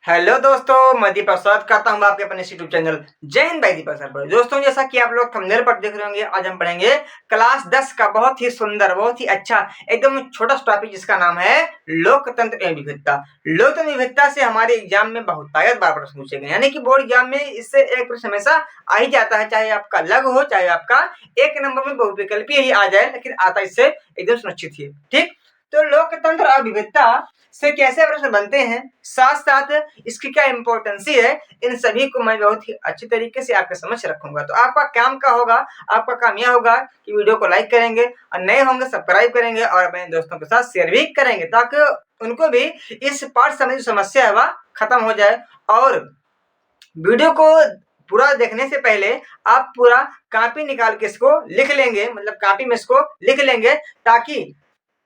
Hello दोस्तों, मैं दीपक स्वागत करता हूँ आपके अपने यूट्यूब चैनल जय हिंद भाई दीपक सर पर। दोस्तों, जैसा कि आप लोग थंबनेल पर देख रहे होंगे, आज हम पढ़ेंगे क्लास 10 का बहुत ही सुंदर, बहुत ही अच्छा, एकदम छोटा सा टॉपिक जिसका नाम है लोकतंत्र एवं विविधता। लोकतंत्र विविधता से हमारे एग्जाम में बहुतायत बार प्रश्न पूछे गए, यानी कि बोर्ड एग्जाम में इससे एक प्रश्न हमेशा आ ही जाता है, चाहे आपका लघु हो, चाहे आपका एक नंबर में बहुविकल्पीय ही आ जाए, लेकिन आता इससे एकदम सुनिश्चित ही। ठीक, तो लोकतंत्र और विविधता से कैसे प्रश्न बनते हैं, साथ साथ इसकी क्या इंपॉर्टेंस है, इन सभी को मैं बहुत ही अच्छी तरीके से आपके समझ रखूंगा। तो आपका काम क्या होगा, आपका काम यह होगा कि वीडियो को लाइक करेंगे और नए होंगे सब्सक्राइब करेंगे और अपने दोस्तों के साथ शेयर भी करेंगे, ताकि उनको भी इस पाठ संबंधी समस्या है वह खत्म हो जाए। और वीडियो को पूरा देखने से पहले आप पूरा कॉपी निकाल के इसको लिख लेंगे, मतलब कॉपी में इसको लिख लेंगे, ताकि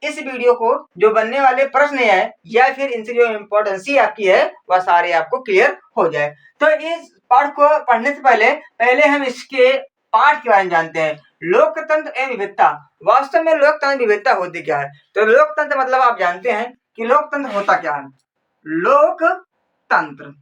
इस वीडियो को जो बनने वाले प्रश्न है या फिर इनसे जो इम्पोर्टेंसी आपकी है वह सारे आपको क्लियर हो जाए। तो इस पाठ को पढ़ने से पहले हम इसके पाठ के बारे में जानते हैं। लोकतंत्र एवं विविधता। वास्तव में लोकतंत्र विविधता होती क्या है? तो लोकतंत्र मतलब आप जानते हैं कि लोकतंत्र होता क्या है। लोकतंत्र,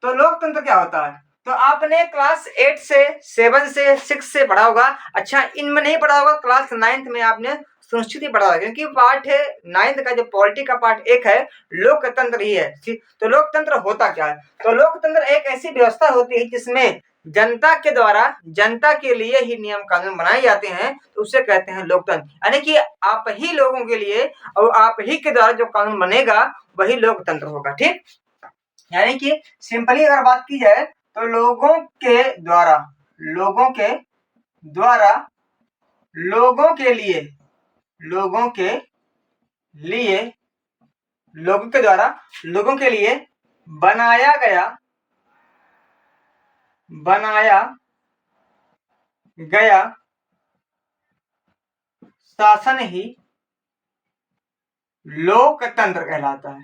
तो लोकतंत्र क्या होता है? तो आपने क्लास 8 से 7 से 6 से पढ़ा होगा। अच्छा, इनमें नहीं पढ़ा होगा, क्लास 9th में आपने सुनिश्चित ही पढ़ा होगा, क्योंकि पार्ट है 9th का, जो पॉलिटी का पार्ट एक है लोकतंत्र ही है। तो लोकतंत्र होता क्या है? तो लोकतंत्र एक ऐसी व्यवस्था होती है जिसमें जनता के द्वारा जनता के लिए ही नियम कानून बनाए जाते हैं, तो उसे कहते हैं लोकतंत्र। यानी कि आप ही लोगों के लिए और आप ही के द्वारा जो कानून बनेगा वही लोकतंत्र होगा। ठीक, यानी कि सिंपली अगर बात की जाए तो लोगों के द्वारा लोगों के द्वारा लोगों के लिए लोगों के लिए लोगों के द्वारा लोगों के लिए बनाया गया शासन ही लोकतंत्र कहलाता है।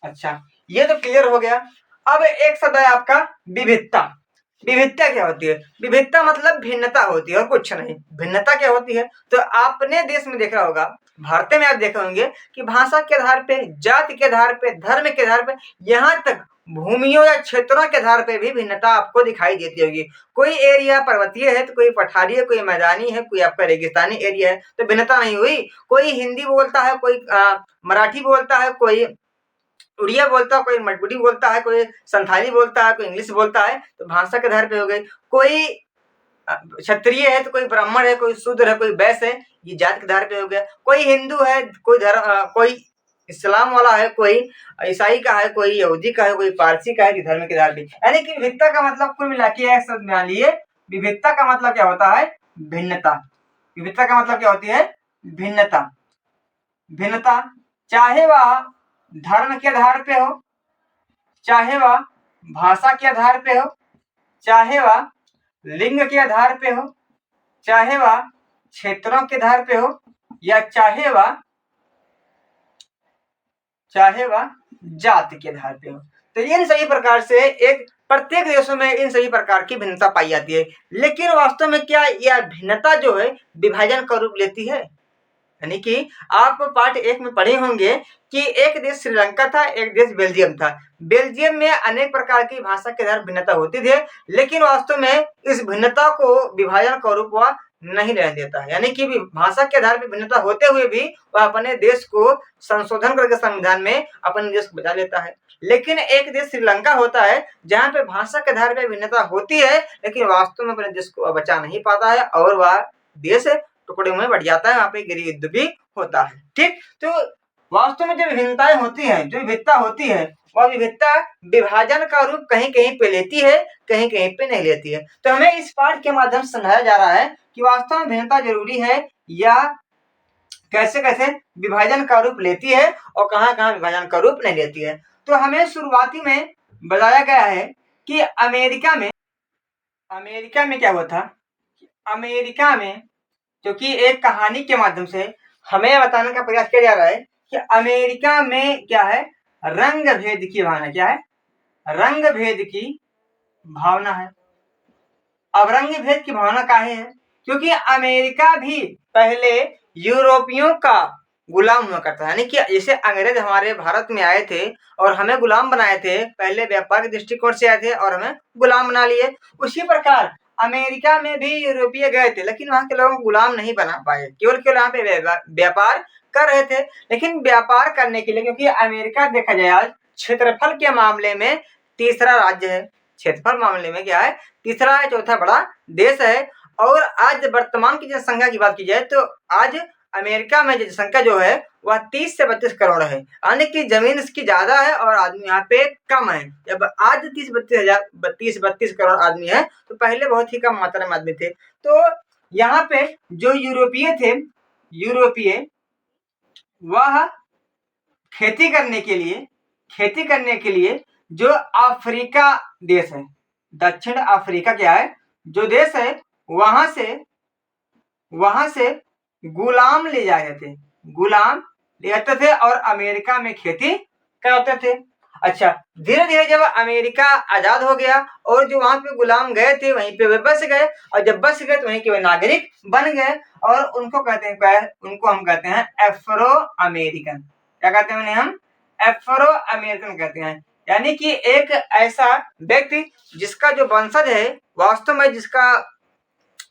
अच्छा, ये तो क्लियर हो गया। अब एक शब्द है आपका विविधता। विविधता क्या होती है? विविधता मतलब भिन्नता होती है और कुछ नहीं। भिन्नता क्या होती है? तो आपने देश में देखा होगा, भारत में आप देखे होंगे कि भाषा के आधार पे, जाति के आधार पे, धर्म के आधार पे, यहाँ तक भूमियों या क्षेत्रों के आधार पे भी भिन्नता आपको दिखाई देती होगी। कोई एरिया पर्वतीय है तो कोई पठारी है, कोई मैदानी है, कोई आपका रेगिस्तानी एरिया है, तो भिन्नता नहीं हुई। कोई हिंदी बोलता है, कोई मराठी बोलता है, कोई उड़िया बोलता है, कोई मजबूरी बोलता है, कोई संथाली बोलता है, कोई इंग्लिश बोलता है, तो भाषा के आधार पे हो गई। कोई क्षत्रिय है तो कोई ब्राह्मण है, कोई शूद्र है, कोई वैश्य है, ये जाति के आधार पे हो गया। कोई हिंदू है, कोई धर्म, कोई इस्लाम वाला है, कोई ईसाई का है, कोई यहूदी का है, कोई पारसी का है, धर्म के आधार पे। यानी कि विविधता का मतलब कुल मिला के एक शब्द मान लिए, विविधता का मतलब क्या होता है? भिन्नता। विविधता का मतलब क्या होती है? भिन्नता। भिन्नता चाहे वह धर्म के आधार पे हो, चाहे वह भाषा के आधार पे हो, चाहे वह लिंग के आधार पे हो, चाहे वह क्षेत्रों के आधार पे हो, या चाहे वह जाति के आधार पे हो। तो इन सभी प्रकार से एक प्रत्येक देशों में इन सभी प्रकार की भिन्नता पाई जाती है। लेकिन वास्तव में क्या यह भिन्नता जो है विभाजन का रूप लेती है? यानी कि आप पार्ट 1 में पढ़े होंगे कि एक देश श्रीलंका था, एक देश बेल्जियम था। बेल्जियम में अनेक प्रकार की भाषा के आधार भिन्नता होती थी, लेकिन वास्तव में इस भिन्नता को विभाजन का रूप वह नहीं रहने देता है। यानी कि भाषा के आधार पर भिन्नता होते हुए भी वह अपने देश को संशोधन करके संविधान में अपने देश को बचा लेता है। लेकिन एक देश श्रीलंका होता है जहाँ पे भाषा के आधार पर भिन्नता होती है, लेकिन वास्तव में अपने देश को बचा नहीं पाता है और वह देश टुकड़े में बढ़ जाता है, वहां पे गृह युद्ध भी होता है। ठीक, तो वास्तव में जो विभिन्नताएं होती हैं, जो विविधता होती है, वह विविधता विभाजन का रूप कहीं कहीं पे लेती है, कहीं कहीं पे नहीं लेती है। तो हमें इस पाठ के माध्यम से समझाया जा रहा है कि वास्तव में भिन्नता जरूरी है या कैसे कैसे विभाजन का रूप लेती है और कहाँ कहाँ विभाजन का रूप नहीं लेती है। तो हमें शुरुआती में बताया गया है कि अमेरिका में क्या हुआ था? अमेरिका में, क्योंकि एक कहानी के माध्यम से हमें बताने का प्रयास किया जा रहा है कि अमेरिका में क्या है? रंग भेद की भावना। क्या है? रंग भेद की भावना है। अब रंग भेद की भावना काहे है? क्योंकि अमेरिका भी पहले यूरोपियों का गुलाम हुआ करता है। यानी कि जैसे अंग्रेज हमारे भारत में आए थे और हमें गुलाम बनाए थे, पहले व्यापार के दृष्टिकोण से आए थे और हमें गुलाम बना लिए। उसी प्रकार अमेरिका में भी यूरोपीय गए थे, लेकिन वहाँ के लोगों को गुलाम नहीं बना पाए, केवल केवल यहाँ पे व्यापार कर रहे थे। लेकिन व्यापार करने के लिए, क्योंकि अमेरिका देखा जाए आज क्षेत्रफल के मामले में तीसरा राज्य है, क्षेत्रफल मामले में क्या है, तीसरा है, चौथा बड़ा देश है। और आज वर्तमान की जनसंख्या की बात की जाए तो आज अमेरिका में जनसंख्या जो है वह 30 से 32 करोड़ है, यानी कि जमीन इसकी ज्यादा है और आदमी यहाँ पे कम है। जब आज 30-32 करोड़ आदमी है तो पहले बहुत ही कम मात्रा में आदमी थे। तो यहाँ पे जो यूरोपीय थे, यूरोपीय वह खेती करने के लिए जो अफ्रीका देश है, दक्षिण अफ्रीका क्या है जो देश है, वहां से गुलाम ले जाते थे और अमेरिका में खेती करते थे। अच्छा, धीरे धीरे जब अमेरिका आजाद हो गया और जो वहां पे गुलाम गए थे वहीं पे वे बस गए, और जब बस गए तो वहीं के वे नागरिक बन गए, और उनको हम कहते हैं एफ्रो अमेरिकन। क्या कहते हैं उन्हें हम? एफ्रो अमेरिकन कहते हैं। यानी कि एक ऐसा व्यक्ति जिसका जो वंशज है, वास्तव में जिसका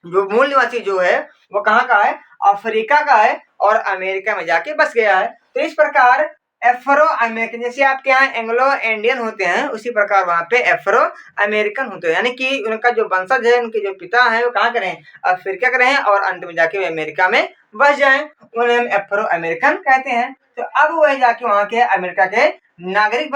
जो मूल निवासी जो है वो कहाँ का है, अफ्रीका का है और अमेरिका में जाके बस गया है। तो इस प्रकार एफ्रो अमेरिकन, जैसे आपके यहाँ एंग्लो इंडियन होते हैं उसी प्रकार वहां पे एफ्रो अमेरिकन होते हैं, यानी कि उनका जो वंशज है, उनके जो पिता है वो कहाँ के रहे, अफ्रीका के रहे और अंत में जाके वे अमेरिका में बस जाए, उन्हें हम एफ्रो अमेरिकन कहते हैं। तो अब वह जाके वहां के अमेरिका के नागरिक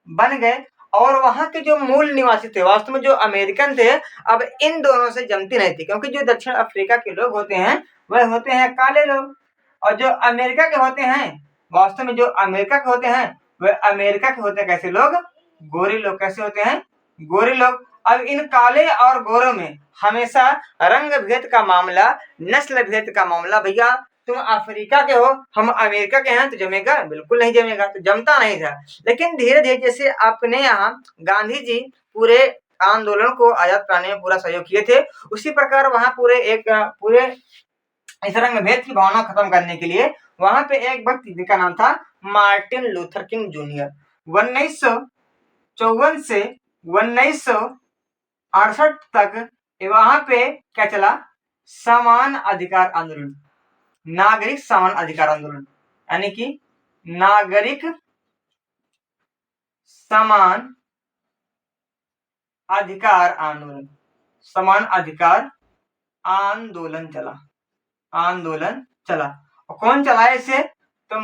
बन गए, और वहां के जो मूल निवासी थे, वास्तव में जो अमेरिकन थे, अब इन दोनों से जमती नहीं थी, क्योंकि जो दक्षिण अफ्रीका के लोग होते हैं वह होते हैं काले लोग, और जो अमेरिका के होते हैं, वास्तव में जो अमेरिका के होते हैं वह अमेरिका के होते हैं कैसे लोग, गोरे लोग। कैसे होते हैं? गोरे लोग। अब इन काले और गोरों में हमेशा रंग भेद का मामला, नस्ल भेद का मामला, भैया तुम अफ्रीका के हो, हम अमेरिका के हैं, तो जमेगा? बिल्कुल नहीं जमेगा, तो जमता नहीं था। लेकिन धीरे धीरे जैसे अपने यहाँ गांधी जी पूरे आंदोलन को आजाद कराने में पूरा सहयोग किए थे, उसी प्रकार वहां पूरे इस रंग भेद की भावना खत्म करने के लिए वहां पे एक व्यक्ति जिनका नाम था मार्टिन लूथर किंग जूनियर, 1954 से 1968 तक वहां पे क्या चला, समान अधिकार आंदोलन, नागरिक समान अधिकार आंदोलन, यानी कि नागरिक समान अधिकार आंदोलन, समान अधिकार आंदोलन चला। और कौन चलाया इसे? तो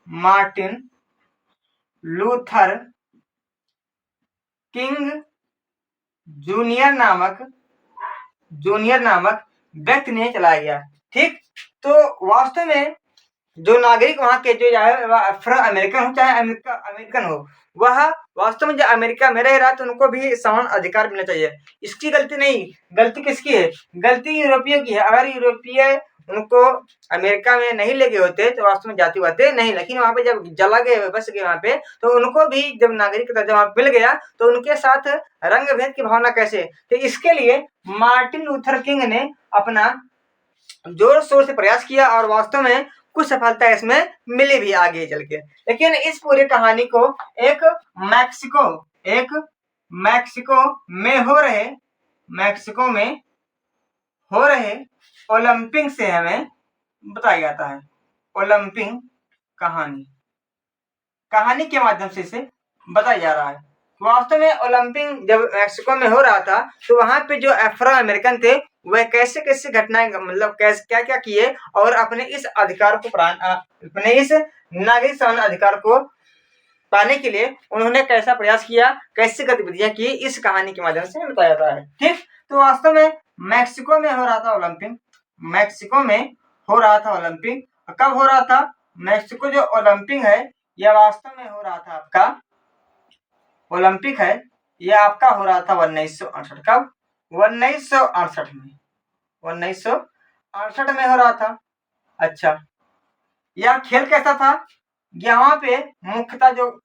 मार्टिन लूथर किंग जूनियर नामक व्यक्ति ने चलाया गया। ठीक, तो वास्तव में जो नागरिक वहां के जो है वह अफ्रो अमेरिकन हो चाहे अमेरिकन हो, वह वास्तव में जो अमेरिका में रह रहा है तो उनको भी समान अधिकार मिलना चाहिए। इसकी गलती नहीं, गलती किसकी है? गलती यूरोपियों की है। अगर यूरोपीय उनको अमेरिका में नहीं ले गए होते तो वास्तव में जाति बातें नहीं, लेकिन वहां पे जब जला गए, बस गए वहां पे, तो उनको भी जब नागरिक जब वहां मिल गया तो उनके साथ रंग भेद की भावना कैसे? तो इसके लिए मार्टिन लूथर किंग ने अपना जोर शोर से प्रयास किया और वास्तव में कुछ सफलता इसमें मिली भी आगे चल के। लेकिन इस पूरी कहानी को एक मैक्सिको में हो रहे ओलंपिक से हमें बताया जाता है। ओलंपिक कहानी के माध्यम से इसे बताया जा रहा है। वास्तव में ओलंपिक जब मैक्सिको में हो रहा था तो वहां पे जो अफ्रो अमेरिकन थे वह कैसे कैसे घटनाएं, मतलब क्या क्या किए और अपने इस अधिकार को अपने इस नागरिक समान अधिकार को पाने के लिए उन्होंने कैसा प्रयास किया, कैसे गतिविधियां की, इस कहानी के माध्यम से बताया जाता है। ठीक, तो वास्तव में मैक्सिको में हो रहा था ओलंपिक। कब हो रहा था? मैक्सिको जो ओलंपिक है यह वास्तव में हो रहा था आपका, ओलंपिक है यह आपका हो रहा था 1968। कब? 1968 में, 1968 में हो रहा था। अच्छा, यह खेल कैसा था? यहाँ पे मुख्यतः जो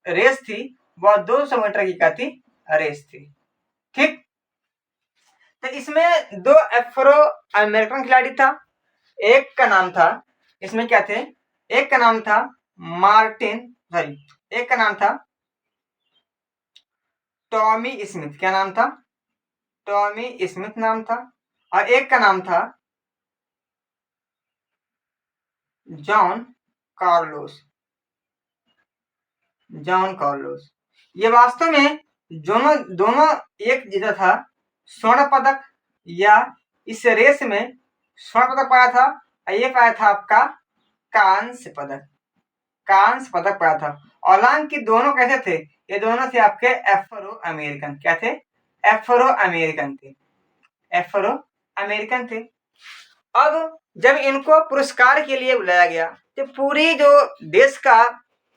रेस थी वह 200 मीटर की रेस थी। ठीक, तो इसमें दो अफ्रो अमेरिकन खिलाड़ी था। एक का नाम था, इसमें क्या थे, एक का नाम था मार्टिन, सॉरी, एक का नाम था टॉमी स्मिथ। क्या नाम था? टॉमी स्मिथ नाम था। और एक का नाम था जॉन कार्लोस। John Carlos. ये वास्तव में दोनों दोनों एक जीता था स्वर्ण पदक, या इस रेस में स्वर्ण पदक पाया था, और ये पाया था आपका कांस्य पदक। कांस्य पदक पाया था। हालांकि दोनों कैसे थे? ये दोनों थे आपके एफ्रो अमेरिकन। क्या थे? एफ्रो अमेरिकन थे। एफ्रो अमेरिकन थे। अब जब इनको पुरस्कार के लिए बुलाया गया तो पूरी जो देश का,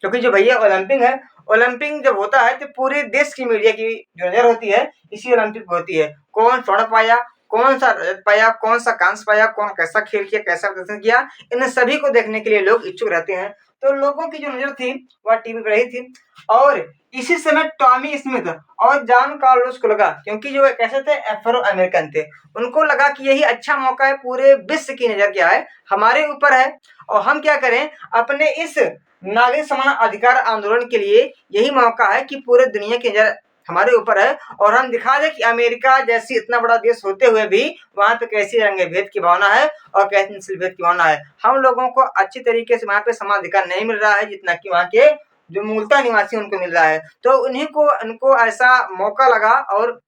क्योंकि जो भैया ओलंपिक है, ओलंपिक जब होता है तो पूरे देश की मीडिया की जो नजर होती है इसी ओलंपिक पे होती है। कौन स्वर्ण पाया, कौन सा रजत पाया, कौन सा कांस्य पाया, कौन कैसा खेल किया, कैसा प्रदर्शन किया, इन सभी को देखने के लिए लोग इच्छुक रहते हैं। तो लोगों की जो नजर थी वह टीवी पर रही थी। और इसी समय टॉमी स्मिथ और जॉन कार्लोस को लगा, क्योंकि जो कैसे थे, एफ्रो अमेरिकन थे, उनको लगा कि यही अच्छा मौका है, पूरे विश्व की नजर क्या है, हमारे ऊपर है, और हम क्या करें, अपने इस नागरिक समान अधिकार आंदोलन के लिए यही मौका है कि पूरे दुनिया की नजर हमारे ऊपर है, और हम दिखा दें कि अमेरिका जैसी इतना बड़ा देश होते हुए भी वहां पे कैसी रंग भेद की भावना है और कैसी नस्ल भेद की भावना है। हम लोगों को अच्छी तरीके से वहां पे समान अधिकार नहीं मिल रहा है जितना कि वहां के जो मूलतः निवासी उनको मिल रहा है। तो उनको ऐसा मौका लगा, और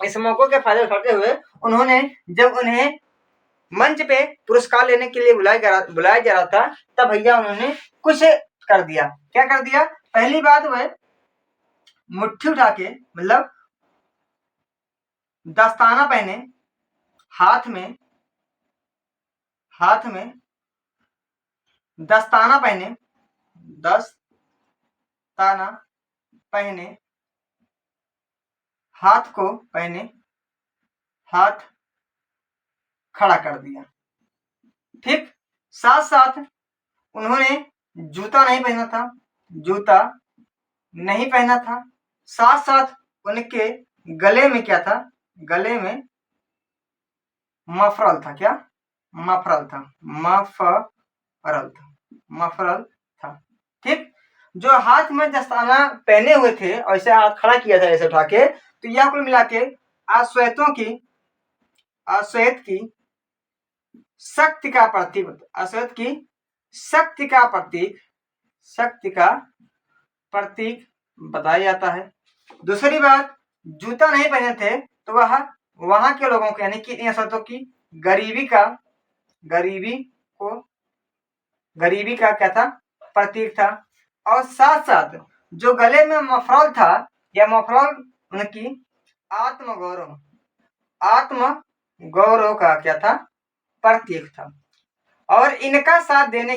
इस मौके के फायदा उठाते हुए उन्होंने, जब उन्हें मंच पे पुरस्कार लेने के लिए बुलाया जा रहा था, तब भैया उन्होंने कुछ कर दिया। क्या कर दिया? पहली बात वह मुट्ठी उठा के, मतलब दस्ताना पहने, हाथ में दस्ताना पहने, दस्ताना पहने, हाथ को पहने, हाथ खड़ा कर दिया। ठीक, साथ साथ उन्होंने जूता नहीं पहना था, जूता नहीं पहना था। साथ साथ उनके गले में क्या था? गले में मफरल था। क्या? मफरल था। मफरल था। ठीक, जो हाथ में दस्ताना पहने हुए थे और ऐसे हाथ खड़ा किया था ऐसे उठा के, तो यह कुल मिला के अश्वेतों की अश्वेत की शक्ति का प्रतीक, अश्वेत की शक्ति का प्रतीक, शक्ति का प्रतीक बताया जाता है। दूसरी बात, जूता नहीं पहने थे तो वह वहां के लोगों के, यानी कि इन अश्वेतों की गरीबी का क्या था? प्रतीक था। और साथ साथ जो गले में मफरल था, यह मफरल उनकी आत्मगौरव का क्या था? प्रतीक था। और इनका साथ देने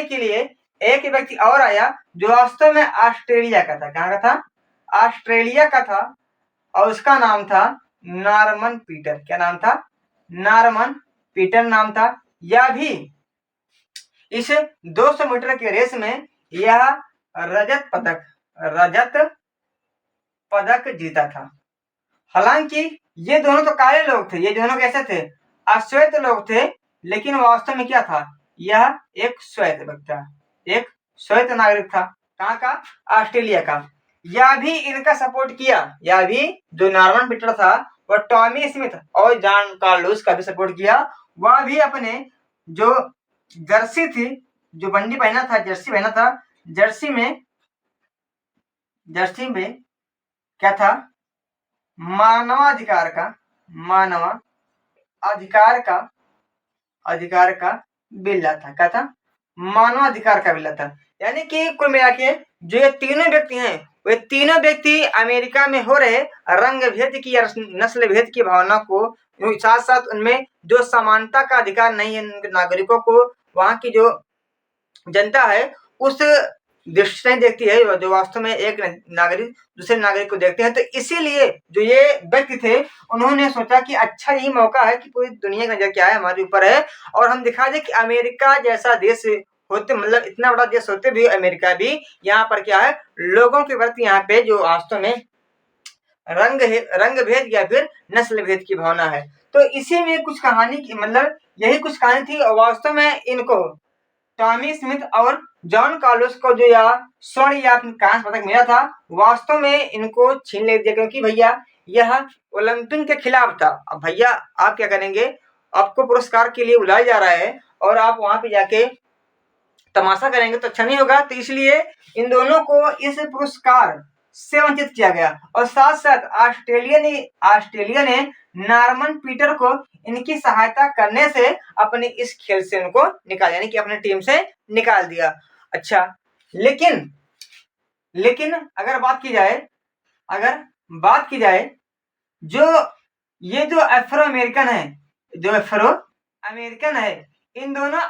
के लिए एक व्यक्ति और आया जो वास्तव में ऑस्ट्रेलिया का था। कहाँ का था? ऑस्ट्रेलिया का था, और उसका नाम था नॉर्मन पीटर। क्या नाम था? नॉर्मन पीटर नाम था। यह भी इस 200 मीटर के रेस में यह रजत पदक जीता था। हालांकि ये दोनों तो काले लोग थे, ये दोनों कैसे थे? अश्वेत लोग थे, लेकिन वास्तव में क्या था? यह एक श्वेत व्यक्ति था, एक श्वेत नागरिक था। कहाँ का? ऑस्ट्रेलिया का। यह भी इनका सपोर्ट किया, यह भी जो नॉर्मन पीटर था वह टॉमी स्मिथ और जॉन कार्लोस का भी सपोर्ट किया। वह भी अपने जो जर्सी थी, जो बंडी पहना था, जर्सी पहना था, जर्सी में क्या था? मानवाधिकार का बिल्ला था। क्या था? मानवाधिकार का बिल्ला था। यानी कि कुल मिला के जो ये तीनों व्यक्ति हैं, वे तीनों व्यक्ति अमेरिका में हो रहे रंग भेद की या नस्ल भेद की भावना को, साथ साथ उनमें जो समानता का अधिकार नहीं है नागरिकों को, वहां की जो जनता है उस दृष्टि से देखती है, जो वास्तव में एक नागरिक दूसरे नागरिक को देखते हैं। तो इसीलिए जो ये व्यक्ति थे उन्होंने सोचा कि अच्छा यही मौका है कि पूरी दुनिया की नजर क्या है, हमारे ऊपर है, और हम दिखा दें कि अमेरिका जैसा देश होते, मतलब इतना बड़ा देश होते भी अमेरिका भी यहाँ पर क्या है, लोगों के प्रति यहाँ पे जो वास्तव में रंग भेद या फिर नस्ल भेद की भावना है। तो इसी में कुछ कहानी की मतलब यही कुछ कहानी थी। और वास्तव में इनको टॉमी स्मिथ और जॉन कार्लोस को जो या स्वर्ण या कांस्य पदक मिला था, वास्तव में इनको छीन ले दिया, क्योंकि भैया यह ओलंपिक के खिलाफ था। अब भैया आप क्या करेंगे, आपको पुरस्कार के लिए बुलाया जा रहा है और आप वहां पे जाके तमाशा करेंगे तो अच्छा नहीं होगा। तो इसलिए इन दोनों को इस पुरस्कार से वंचित किया गया। और साथ साथ ऑस्ट्रेलिया ने नॉर्मन पीटर को इनकी सहायता करने से अपने इस खेल से उनको निकाल, यानी कि अपने टीम से निकाल दिया। अच्छा, लेकिन अगर बात की जाए जो ये जो अफ्रो अमेरिकन है, इन दोनों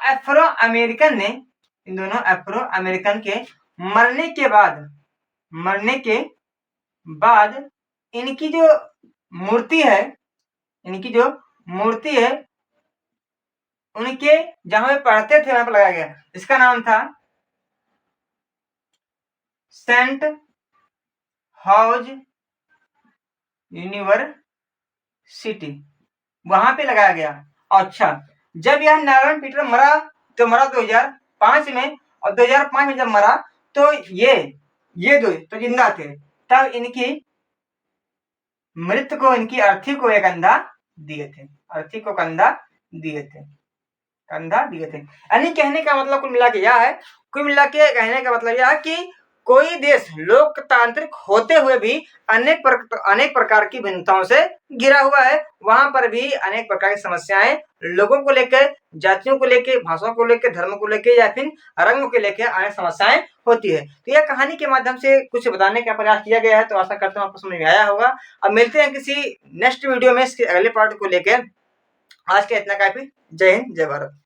अफ्रो अमेरिकन के मरने के बाद इनकी जो मूर्ति है उनके जहां वे पढ़ते थे वहां पर लगाया गया। इसका नाम था सेंट हॉज यूनिवर्सिटी, वहां पे लगाया गया। अच्छा, जब यह नॉर्मन पीटर मरा तो मरा 2005 में, और 2005 में जब मरा तो ये दो तो जिंदा थे। तब इनकी मृत्यु को इनकी अर्थी को एक कंधा दिए थे, यानी कहने का मतलब कुल मिला के कहने का मतलब यह है कि कोई देश लोकतांत्रिक होते हुए भी अनेक प्रकार की भिन्नताओं से घिरा हुआ है। वहां पर भी अनेक प्रकार की समस्याएं लोगों को लेकर, जातियों को लेकर, भाषाओं को लेकर, धर्म को लेकर या फिर रंगों को लेकर अनेक समस्याएं होती है। तो यह कहानी के माध्यम से कुछ बताने का प्रयास किया गया है। तो आशा करता हूँ आपको समझ में आया होगा। अब मिलते हैं किसी नेक्स्ट वीडियो में इसके अगले पार्ट को लेकर। आज के इतना काफी। जय हिंद, जय भारत।